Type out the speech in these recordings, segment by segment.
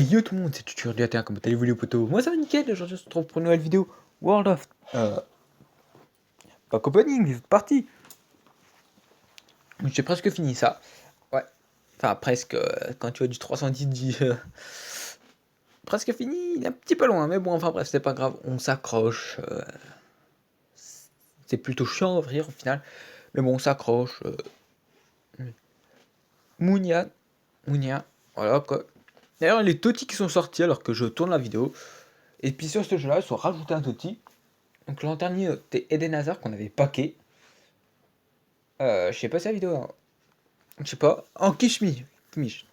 yo tout le monde, c'est Tutu Ordinateur, comment allez-vous les potos? Moi ça va nickel, aujourd'hui on se retrouve pour une nouvelle vidéo World of... Pack Opening, c'est parti. J'ai presque fini ça. Ouais. Enfin presque, quand tu as du 310, presque fini, il est un petit peu loin, mais bon, enfin bref, c'est pas grave, on s'accroche. C'est plutôt chiant à ouvrir au final, mais bon, on s'accroche. Mounia, voilà quoi. D'ailleurs, les Toti qui sont sortis alors que je tourne la vidéo. Et puis sur ce jeu-là, ils sont rajoutés un Toti. Donc l'an dernier, c'était Eden Hazard qu'on avait packé. Je sais pas si la vidéo, hein. Je sais pas. En Kishmi. Du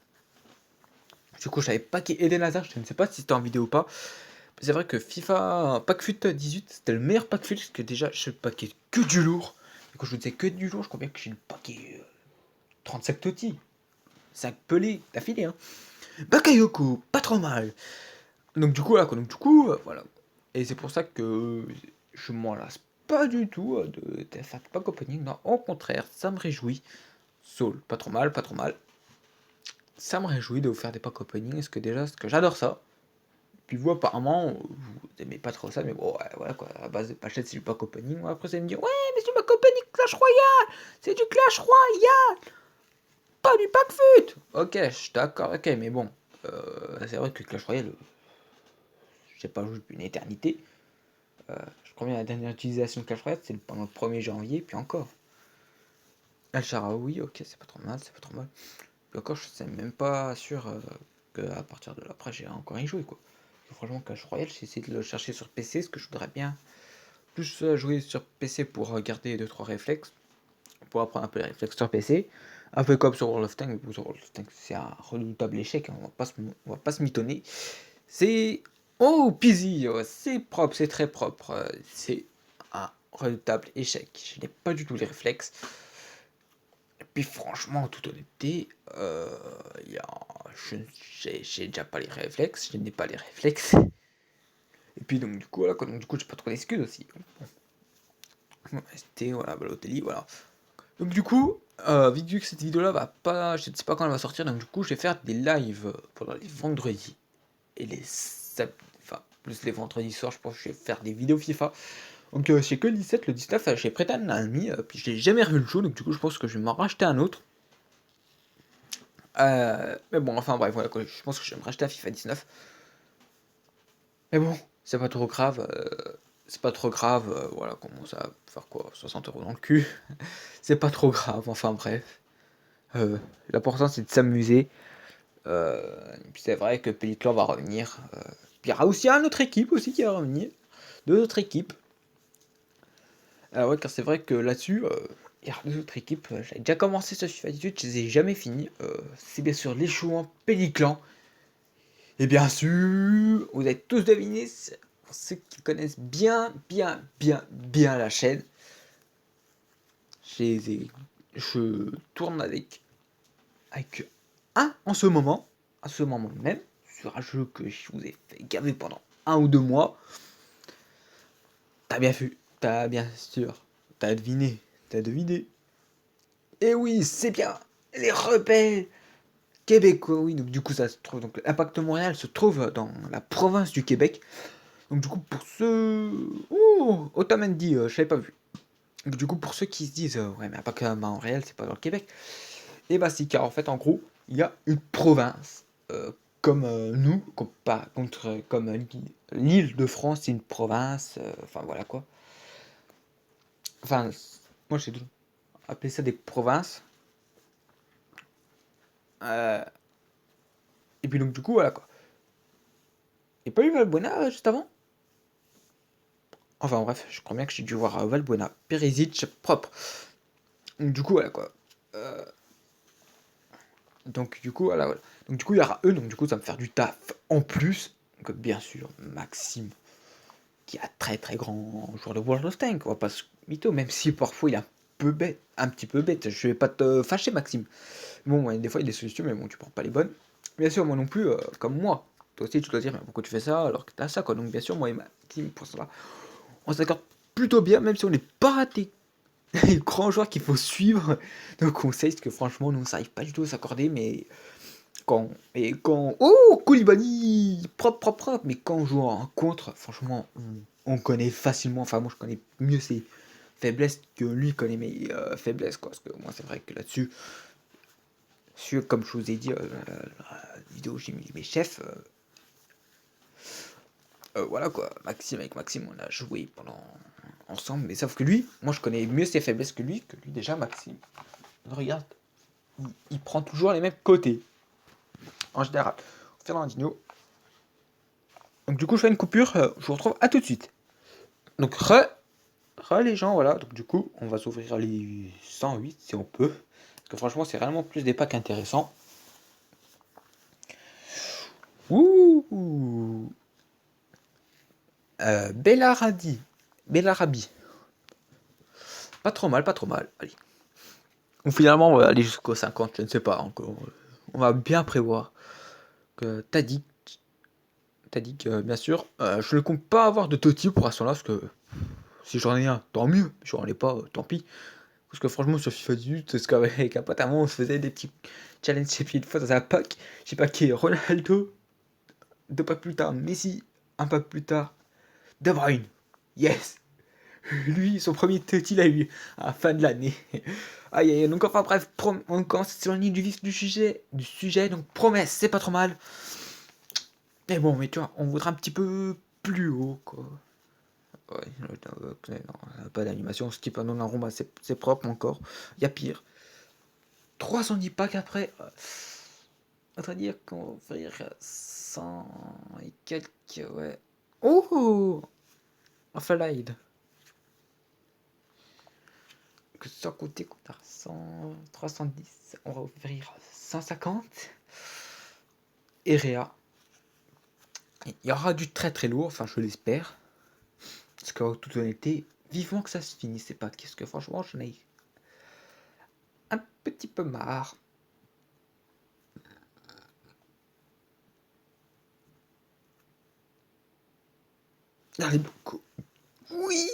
coup, j'avais packé Eden Hazard. Je ne sais pas si c'était en vidéo ou pas. C'est vrai que FIFA Pack-Fut 18, c'était le meilleur Pack-Fut parce que déjà, je packais que du lourd. Et quand je vous disais que du lourd, je crois bien que j'ai packé 35 Toti. 5 pelés d'affilée, hein. Bakayoko, pas trop mal. Donc du coup, là, quoi. Donc du coup, voilà. Et c'est pour ça que je m'en lasse pas du tout de faire pack opening. Non, au contraire, ça me réjouit. Soul, pas trop mal, pas trop mal. Ça me réjouit de vous faire des pack opening. Est-ce que déjà, ce que j'adore ça. Puis vous, apparemment, vous aimez pas trop ça, mais bon, ouais, voilà quoi. À base de Pachette, c'est du pack opening. Après, vous allez me dire, ouais, mais c'est du pack opening Clash Royale. C'est du Clash Royale. Pas du pack fut. Ok, je suis d'accord, ok, mais bon. C'est vrai que Clash Royale, j'ai pas joué depuis une éternité. Je crois bien la dernière utilisation de Clash Royale, c'est pendant le 1er janvier, puis encore. El Sharaoui, ok, c'est pas trop mal, c'est pas trop mal. Puis encore, je sais même pas sûr qu'à partir de là, après, j'ai encore y joué, quoi. Franchement, Clash Royale, j'ai essayé de le chercher sur PC, ce que je voudrais bien plus jouer sur PC pour garder 2-3 réflexes, pour apprendre un peu les réflexes sur PC. Un peu comme sur World of Tanks, sur World of Tanks, c'est un redoutable échec, hein, on va pas se mitonner. C'est... Oh, Peasy, c'est propre, c'est très propre. C'est un redoutable échec. Je n'ai pas du tout les réflexes. Et puis franchement, en toute honnêteté, j'ai déjà pas les réflexes. Je n'ai pas les réflexes. Et puis donc du coup, voilà, donc, du coup, j'ai pas trop d'excuses aussi. C'était, voilà, Balotelli, voilà. Donc du coup, vu que cette vidéo-là va pas... Je ne sais pas quand elle va sortir, donc du coup, je vais faire des lives pendant les vendredis. Et les samedis, enfin, plus les vendredis soirs, je pense que je vais faire des vidéos FIFA. Donc c'est que le 17, le 19, j'ai prêté un ami, puis je l'ai jamais revu le show, donc du coup je pense que je vais m'en racheter un autre. Mais bon, enfin bref, voilà quoi, je pense que je vais me racheter un FIFA 19. Mais bon, c'est pas trop grave, voilà, comment ça va faire quoi, 60€ dans le cul. C'est pas trop grave, enfin bref. L'important c'est de s'amuser. Puis c'est vrai que Pelliclan va revenir. Puis il y aura aussi une autre équipe aussi qui va revenir. Deux autres équipes. Ouais, car c'est vrai que là-dessus, il y a deux autres équipes. J'avais déjà commencé ce FIFA 18, je les ai jamais finis. C'est bien sûr les Chouans Péliclan. Et bien sûr, vous avez tous deviné, pour ceux qui connaissent bien la chaîne, je tourne avec un en ce moment, même, sur un jeu que je vous ai fait gaver pendant 1 ou 2 mois. T'as bien vu, t'as bien sûr, t'as deviné. Et oui, c'est bien, les rebelles québécois, oui, donc du coup ça se trouve, donc l'Impact Montréal se trouve dans la province du Québec. Donc du coup pour ceux... Oh, Otamendi, je l'avais pas vu. Donc du coup pour ceux qui se disent, ouais mais Impact Montréal c'est pas dans le Québec. Et bah si, car en fait en gros, il y a une province, comme nous, comme l'île de France c'est une province, enfin voilà quoi. Enfin, moi j'ai appelé ça des provinces. Et puis donc du coup voilà quoi. Et pas eu Valbuena juste avant? Enfin bref, je crois bien que j'ai dû voir Valbuena. Perisic propre. Donc du coup voilà quoi. Donc du coup voilà. Donc du coup il y aura eux, donc du coup ça va me faire du taf en plus. Donc bien sûr Maxime, qui est un très très grand joueur de World of Tanks, on va pas se mytho, même si parfois il est un petit peu bête. Je vais pas te fâcher Maxime. Bon ouais, des fois il y a des solutions, mais bon tu prends pas les bonnes. Bien sûr moi non plus, comme moi. Toi aussi tu dois dire mais pourquoi tu fais ça alors que t'as ça quoi. Donc bien sûr moi et Maxime pour ça on s'accorde plutôt bien, même si on n'est pas des grands joueurs qu'il faut suivre. Donc on sait que franchement, nous, on n'arrive pas du tout à s'accorder, mais Oh, Koulibaly! Propre, propre, propre. Mais quand on joue en contre, franchement, on connaît facilement. Enfin, moi, je connais mieux ses faiblesses que lui connaît mes faiblesses, quoi. Parce que moi, c'est vrai que là-dessus, comme je vous ai dit, la vidéo où j'ai mis mes chefs, voilà quoi. Avec Maxime, on a joué pendant ensemble. Mais sauf que lui, moi, je connais mieux ses faiblesses que lui déjà, Maxime. Regarde, il prend toujours les mêmes côtés. En général. Fernandinho. Donc du coup, je fais une coupure, je vous retrouve à tout de suite. Donc les gens, voilà. Donc du coup, on va s'ouvrir les 108 si on peut. Parce que franchement, c'est réellement plus des packs intéressants. Ouh. Bellarabi. Pas trop mal, pas trop mal. Allez. Ou finalement, on va aller jusqu'au 50, je ne sais pas encore. On va bien prévoir que Tadic, bien sûr. Je ne compte pas avoir de Totti pour ce là parce que si j'en ai un, tant mieux. Si j'en ai pas, tant pis. Parce que franchement, sur FIFA 18, c'est qu'avec un pote à moi, on se faisait des petits challenges une fois dans un pack. J'ai packé Ronaldo, 2 packs plus tard, Messi, 1 pack plus tard, De Bruyne. Yes! Lui, son premier titre, il a eu à la fin de l'année. Aïe aïe, donc enfin bref, on commence à s'éloigner du vif du sujet, donc promesse, c'est pas trop mal. Mais bon, mais tu vois, on voudrait un petit peu plus haut, quoi. Ouais, non, pas d'animation, skip un non aroma, c'est propre encore. Il y a pire. 310 packs après. On va dire qu'on va ouvrir 100 et quelques, ouais. Oh! Enfin, Live. Que sans côté qu'on a 100, 310, on va ouvrir 150. Et Réa. Il y aura du très très lourd, enfin, je l'espère. Parce qu'en toute honnêteté, vivement que ça se finisse, c'est pas qu'est-ce que franchement, j'en ai un petit peu marre. Allez, beaucoup. Oui!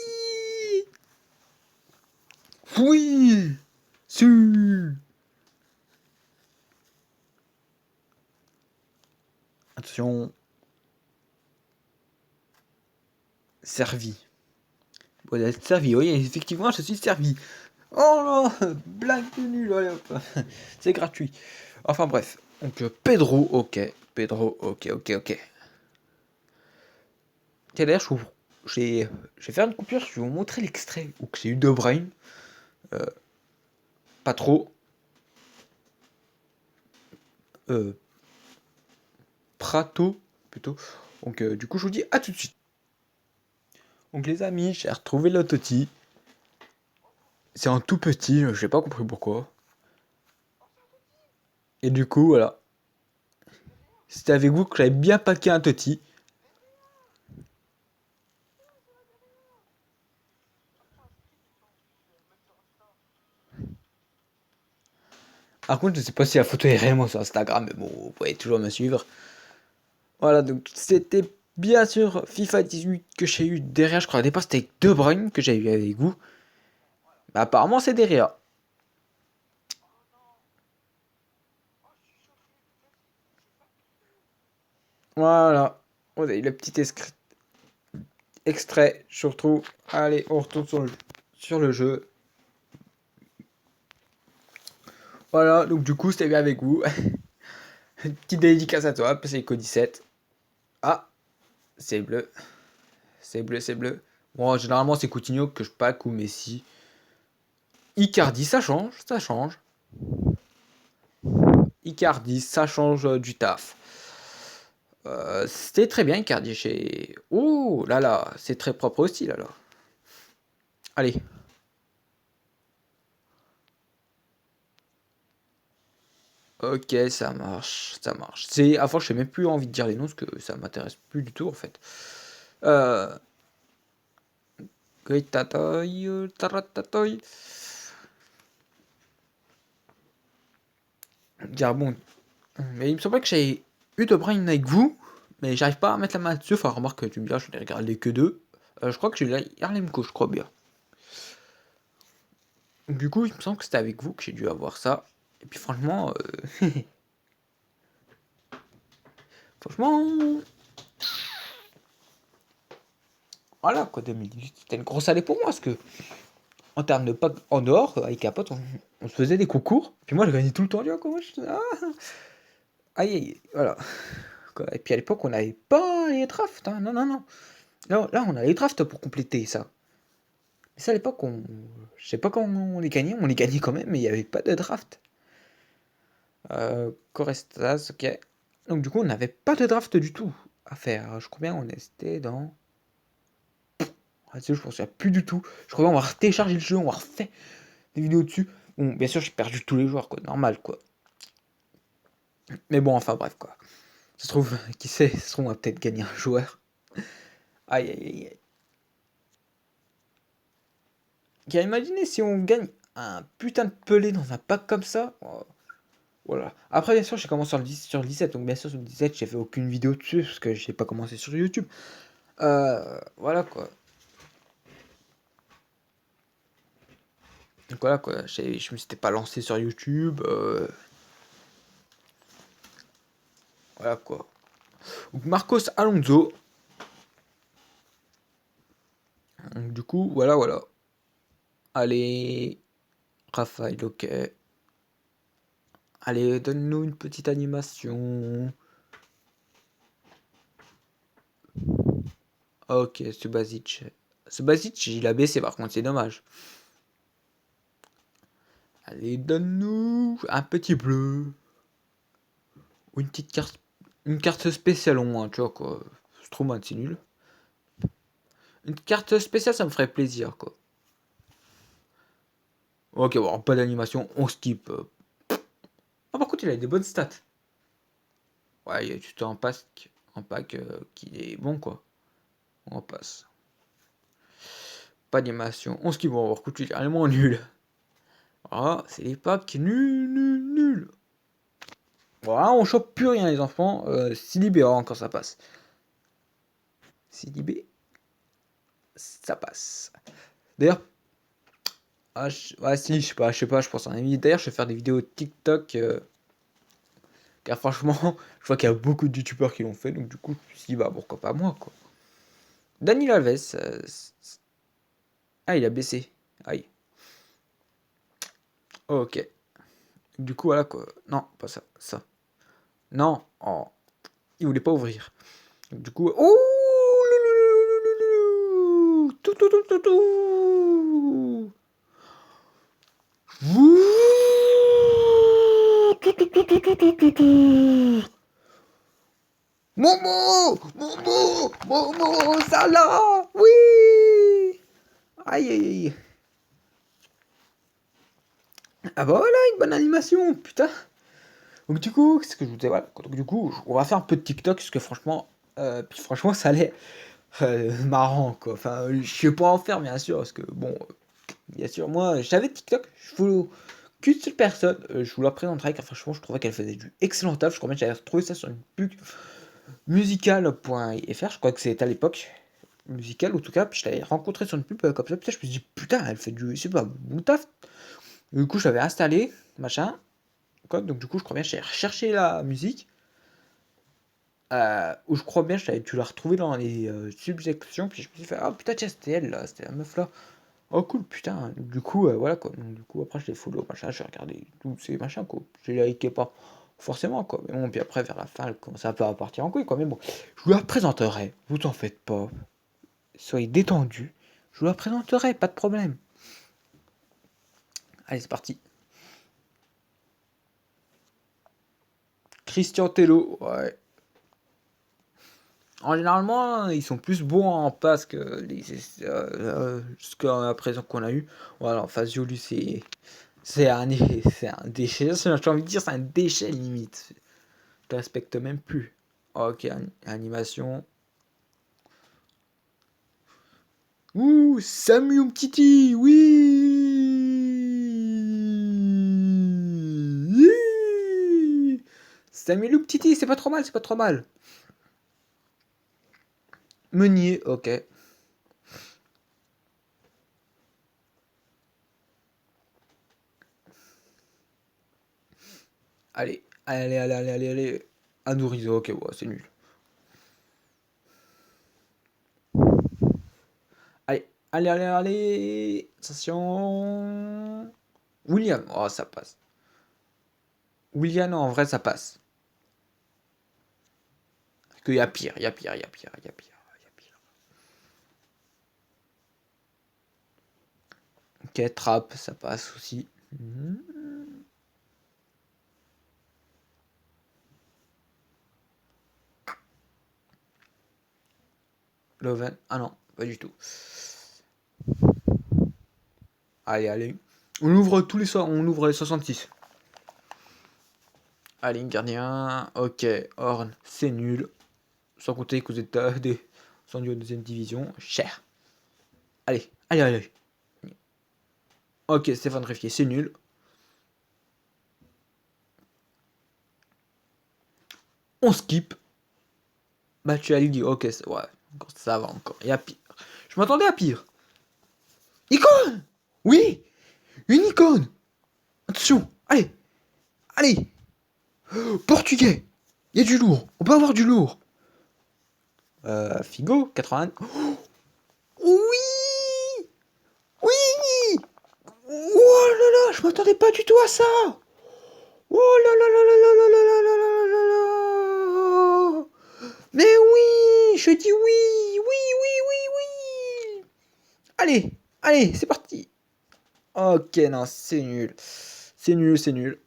Oui! Si! Attention. Servi. Vous êtes servi, oui, effectivement, je suis servi. Oh là, blague de nul, allez hop. C'est gratuit. Enfin bref, donc Pedro, ok. Pedro, ok. D'ailleurs, je vais faire une coupure, je vais vous montrer l'extrait où j'ai eu De Bruyne. Pas trop. Prato, plutôt. Donc du coup, je vous dis à tout de suite. Donc les amis, j'ai retrouvé le Totti. C'est un tout petit, j'ai pas compris pourquoi. Et du coup, voilà. C'était avec vous que j'avais bien paqué un Totti. Par contre, je sais pas si la photo est réellement sur Instagram, mais bon, vous pouvez toujours me suivre. Voilà, donc c'était bien sûr FIFA 18 que j'ai eu derrière. Je crois au départ c'était avec De Bruyne que j'avais eu avec vous. Mais apparemment c'est derrière. Voilà. Vous avez le petit extrait, je retrouve. Allez, on retourne sur le jeu. Voilà, donc du coup c'était bien avec vous. Petite dédicace à toi, c'est Cody 7. Ah, c'est bleu. C'est bleu. Bon, généralement c'est Coutinho que je pack ou Messi. Icardi, ça change. Icardi, ça change du taf. C'était très bien Icardi chez... Oh là là, c'est très propre aussi là là. Allez. Ok, ça marche. C'est... Avant, je n'ai même plus envie de dire les noms parce que ça m'intéresse plus du tout en fait. Euh... Taratatoy. Bon. Mais il me semblait que j'avais eu De Bruyne avec vous, mais j'arrive pas à mettre la main dessus. Enfin, remarque que tu me diras, je n'ai regardé que deux. Je crois que j'ai eu Yarlemko, je crois bien. Du coup, il me semble que c'était avec vous que j'ai dû avoir ça. Et puis franchement, Franchement, voilà quoi, 2018, c'était une grosse année pour moi, parce que en termes de pack en dehors, avec un pote, on se faisait des concours. Puis moi, je gagnais tout le temps, quoi. Moi, aïe, aïe, voilà. Quoi. Et puis à l'époque, on n'avait pas les drafts, hein. Non, non, non. Là, on a les drafts pour compléter ça. Mais ça, à l'époque, je sais pas comment on les gagnait quand même, mais il n'y avait pas de draft. Corestas, ok. Donc du coup, on n'avait pas de draft du tout à faire. Je crois bien on était dans... Ah, je pense plus du tout. Je crois bien on va télécharger le jeu, on va refaire des vidéos dessus. Bon, bien sûr, j'ai perdu tous les joueurs, quoi. Normal, quoi. Mais bon, enfin bref, quoi. Ça se trouve, qui sait, ça se trouve, on va peut-être gagner un joueur. Aïe, aïe, aïe, aïe. Car imaginez si on gagne un putain de pelé dans un pack comme ça. Oh, voilà. Après, bien sûr, j'ai commencé sur le 17. Donc, bien sûr, sur le 17, j'ai fait aucune vidéo dessus parce que j'ai pas commencé sur YouTube. Voilà quoi. Donc voilà quoi. Je me s'étais pas lancé sur YouTube. Voilà quoi. Donc, Marcos Alonso. Donc, du coup, voilà, voilà. Allez. Raphaël, ok. Allez, donne-nous une petite animation. Ok, Subasic. Subasic, il a baissé par contre, c'est dommage. Allez, donne-nous un petit bleu. Ou une petite carte. Une carte spéciale au moins, tu vois quoi. Stroman, c'est nul. Une carte spéciale, ça me ferait plaisir quoi. Ok, bon, pas d'animation, on skip. Ah, par contre, il a des bonnes stats. Ouais, il y a juste un pack qui est bon quoi. On passe. Pas d'animation, on skip, on va voir coup littéralement nul. Ah, c'est les packs nuls, nuls, nuls. Voilà, on chope plus rien les enfants. Silibé, encore ça passe. Silibé, ça passe. D'ailleurs, ouais, si, je sais pas, je pense à un ami. D'ailleurs, je vais faire des vidéos TikTok. Car franchement, je vois qu'il y a beaucoup de youtubeurs qui l'ont fait. Donc, du coup, je me suis dit, bah pourquoi pas moi, quoi. Daniel Alves. Ah, il a baissé. Aïe. Ok. Du coup, voilà, quoi. Non, pas ça. Ça. Non. Oh. Il voulait pas ouvrir. Donc, du coup. Ouh. Tout, tout, tout, tout, tout. Momo! Momo! Momo! Salah! Oui! Aïe aïe aïe. Ah bah voilà, une bonne animation, putain. Donc du coup, qu'est-ce que je vous disais, voilà. Donc du coup, on va faire un peu de TikTok, parce que franchement, ça allait marrant, quoi. Enfin, je sais pas en faire, bien sûr, parce que bon, bien sûr, moi, j'avais TikTok, je follow qu'une seule personne, je vous la présenterai, car franchement, je trouvais qu'elle faisait du excellent taf. Je crois même que j'avais retrouvé ça sur une pub musical.fr, je crois que c'était à l'époque. Musical, en tout cas, puis je l'avais rencontré sur une pub comme ça, putain, je me suis dit, putain, elle fait du super bon taf. Du coup, je l'avais installé, machin. Quoi, donc, du coup, je crois bien que j'ai recherché la musique. Où je crois bien que j'avais dû la retrouver dans les subsections. Puis je me suis fait, ah putain, tiens, c'était elle là, c'était la meuf là. Oh cool, putain. Donc, du coup, voilà quoi. Donc, du coup, après, je l'ai follow, machin, j'ai regardé tous ces machins quoi. Je les likais pas forcément quoi. Mais bon, puis après, vers la fin, elle commençait un peu à partir en couille quoi. Mais bon, je vous la présenterai, vous en faites pas. Soyez détendus. Je vous la présenterai, pas de problème. Allez, c'est parti. Christian Tello, ouais. En généralement, ils sont plus bons en passe que jusqu'à présent qu'on a eu. Voilà, Fazio, lui, c'est un, c'est un déchet. J'ai envie de dire, c'est un déchet limite. Je te respecte même plus. Ok, animation. Ouh, Samu Umtiti, oui. Samuel Umtiti, c'est pas trop mal, c'est pas trop mal. Meunier, ok. Allez, allez, allez, allez, allez, allez. Adurizo, ok, ouais, c'est nul. Allez, allez, allez, allez. Attention. William, oh, ça passe. William, en vrai, ça passe. Parce qu'il y a pire, il y a pire, il y a pire, il y a pire, il y a pire. Ok, Trap, ça passe aussi. Loven, ah non, pas du tout. Allez, allez. On ouvre tous les soirs, on ouvre les 66. Allez, gardien. Ok, Horn, c'est nul. Sans compter qu'aux États des sont du deuxième division. Cher. Allez, allez, allez. Ok, Stéphane Riffier, c'est nul. On skip. Match à Ligue. Ok, ouais. Encore, ça va encore. Il y a pire. Je m'attendais à pire. Icône. Oui. Une icône. Attention. Allez. Allez. Portugais. Il y a du lourd. On peut avoir du lourd. Figo, 80. Oui. Oui. Oh là là, je m'attendais pas du tout à ça. Oh là là là là là là là là là là là. Mais oui, je dis oui, oui, oui, oui, oui. Allez, allez, c'est parti. Ok, non, c'est nul. C'est nul, c'est nul.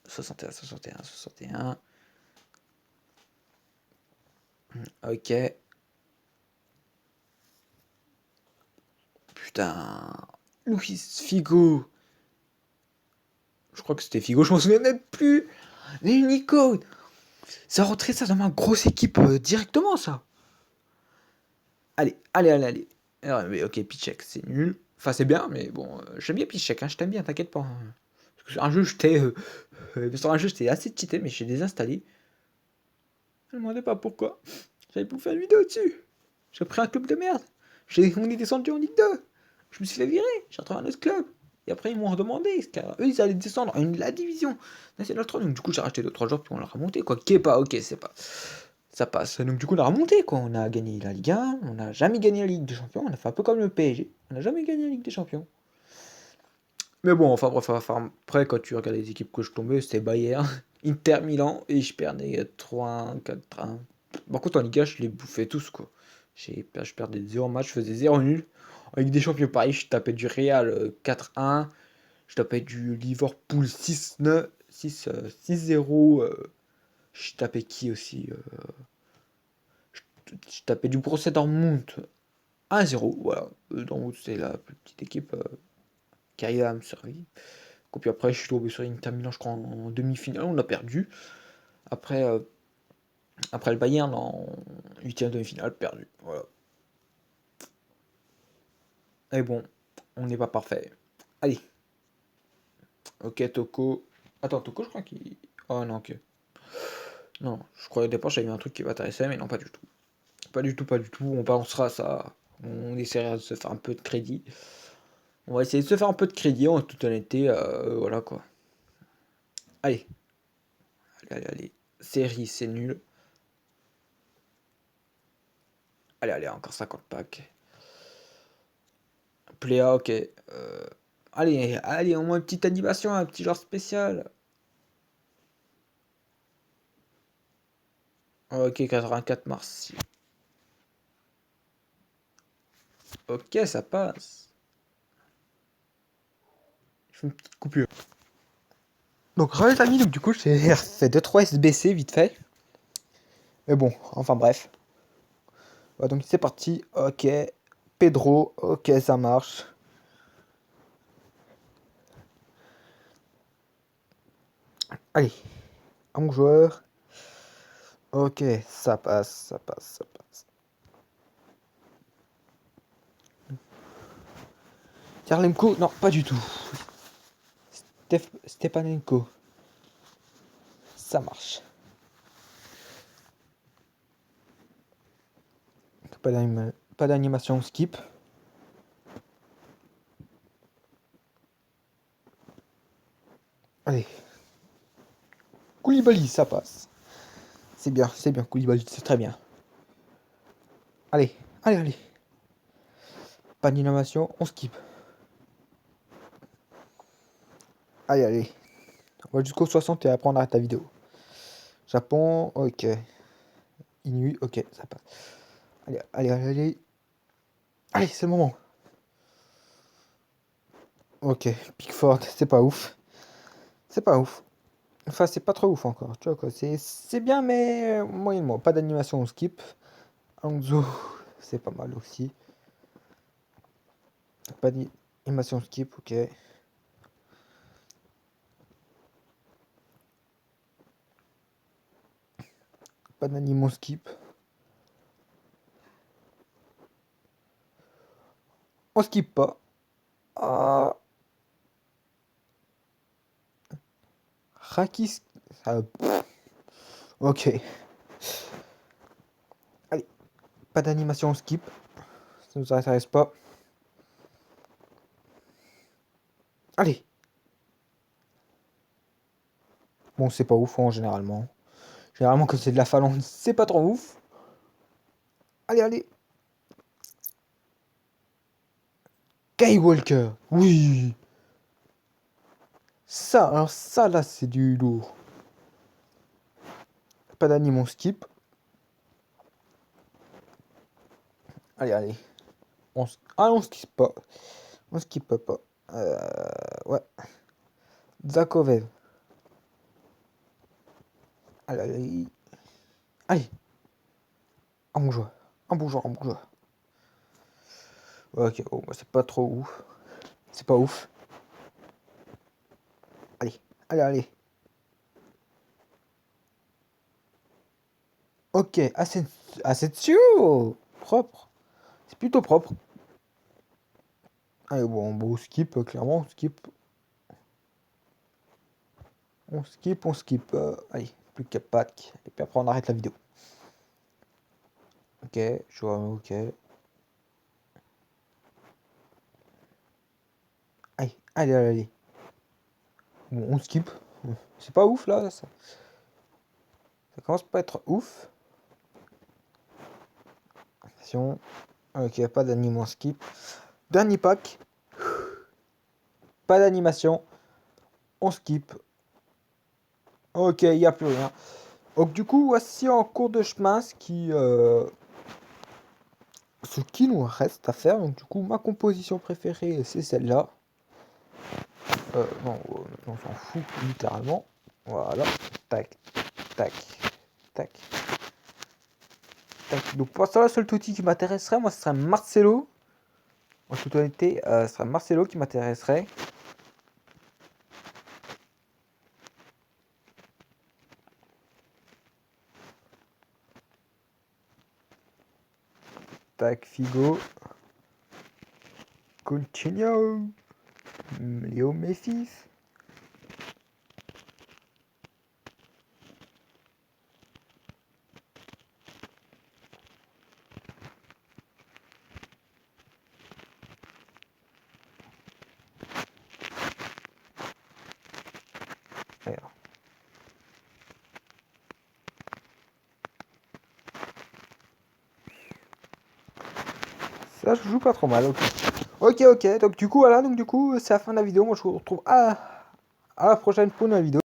61, 61, 61. Ok. Putain. Luis Figo. Je crois que c'était Figo, je m'en souviens même plus. Mais une icône. Ça rentrait ça dans ma grosse équipe directement, ça. Allez, allez, allez, allez. Alors, mais ok, Pichek, c'est nul. Enfin, c'est bien, mais bon, j'aime bien Pichek, hein, je t'aime bien, t'inquiète pas. Hein. Parce que sur un jeu, sur un jeu, j'étais assez cheaté, mais j'ai désinstallé. Je me demandais pas pourquoi. J'avais pu faire une vidéo dessus. J'ai pris un club de merde. On est descendu en Ligue 2. Je me suis fait virer. J'ai retrouvé un autre club. Et après, ils m'ont redemandé. Car eux, ils allaient descendre en la division nationale 3. Donc, du coup, j'ai racheté 2-3 joueurs, puis on l'a remonté. Quoi. Kepa, ok, c'est pas. Ça passe. Donc, du coup, on a remonté. Quoi. On a gagné la Ligue 1. On n'a jamais gagné la Ligue des Champions. On a fait un peu comme le PSG. On n'a jamais gagné la Ligue des Champions. Mais bon, enfin, bref, après, quand tu regardes les équipes que je tombais, c'était Bayern, Inter Milan. Et je perdais 3-1, 4-1. Par contre, en Ligue 1, je les bouffais tous, quoi. Je perdais 0 match, je faisais 0 nul. En Ligue des Champions, pareil, je tapais du Real 4-1. Je tapais du Liverpool 6-9, 6-0. Je tapais qui aussi je tapais du Borussia Dortmund 1-0. Voilà. Dortmund, c'est la plus petite équipe qui arrive à me servir. Et puis après, je suis tombé sur Inter Milan, je crois, en demi-finale. On a perdu. Après, après le Bayern, en huitième demi-finale, perdu. Voilà. Et bon, on n'est pas parfait. Allez. Ok, Toko. Attends, Toko, je crois qu'il. Oh non, ok. Non, je croyais au départ j'avais un truc qui m'intéressait, mais non, pas du tout. Pas du tout, pas du tout. On balancera ça. On essaiera de se faire un peu de crédit. On va essayer de se faire un peu de crédit en toute honnêteté. Voilà quoi. Allez. Allez, allez, allez. Série, c'est nul. Allez, allez, encore 50 packs. Pléa, ok. Allez, allez, au moins une petite animation, un petit genre spécial. Ok, 84 mars. Ok, ça passe. Je fais une petite coupure. Donc, les amis, donc du coup, j'ai fait 2-3 SBC vite fait. Mais bon, enfin bref. Ouais, donc c'est parti. Ok. Pedro, ok, ça marche. Allez, un bon joueur. Ok, ça passe, ça passe, ça passe. Yarlemko, non, pas du tout. Stepanenko. Ça marche. Pas d'animation, skip. Allez. Koulibaly, ça passe. c'est bien, Koulibaly, c'est très bien. Allez, allez, allez. Pas d'innovation, on skip. Allez, allez. On va jusqu'au 60 et après on arrête la vidéo. Japon, ok. Inuit, ok, ça passe. Allez, allez, allez, allez. Allez, c'est le moment. Ok, Pickford, c'est pas ouf. C'est pas ouf. Enfin, c'est pas trop ouf encore. Tu vois quoi, c'est bien, mais moyennement. Pas d'animation, on skip. Anzo, c'est pas mal aussi. Pas d'animation, skip, ok. Pas d'animation, skip. On skip pas. Ah. Rakis. Ok. Allez. Pas d'animation, skip. Ça nous intéresse pas. Allez. Bon, c'est pas ouf, hein, généralement. Généralement, quand c'est de la Finlande, c'est pas trop ouf. Allez, allez. Kyle Walker. Oui. Ça, alors ça, là, c'est du lourd. Pas d'animation, skip. Allez, allez. On skip pas. On skip pas. Ouais. Zakovev. Allez, allez. Allez. Un bon joueur. Un bon joueur, un bon joueur. Ok, oh, bah, c'est pas trop ouf. C'est pas ouf. Allez, allez, allez. Ok, Asensio. Propre. C'est plutôt propre. Allez, bon, on skip, clairement, on skip. On skip. Allez, plus qu'à pack. Et puis après, on arrête la vidéo. Ok, je vois, ok. Allez, allez, allez, allez. Bon, on skip. C'est pas ouf, là, ça commence pas à être ouf. Attention. Ok, pas d'animation skip. Dernier pack. Pas d'animation. On skip. Ok, il n'y a plus rien. Donc du coup, voici en cours de chemin ce qui nous reste à faire. Donc du coup, ma composition préférée, c'est celle-là. Non, on s'en fout littéralement. Voilà. Tac, tac, tac, tac. Donc pour ça, le seul outil qui m'intéresserait, moi, ce serait Marcelo. En toute honnêteté, ce serait Marcelo qui m'intéresserait. Tac, Figo. Coutinho. Léo Messi. Alors. Ça, je joue pas trop mal, ok. Ok, donc du coup, voilà, c'est la fin de la vidéo. Moi, je vous retrouve à la prochaine pour une nouvelle vidéo.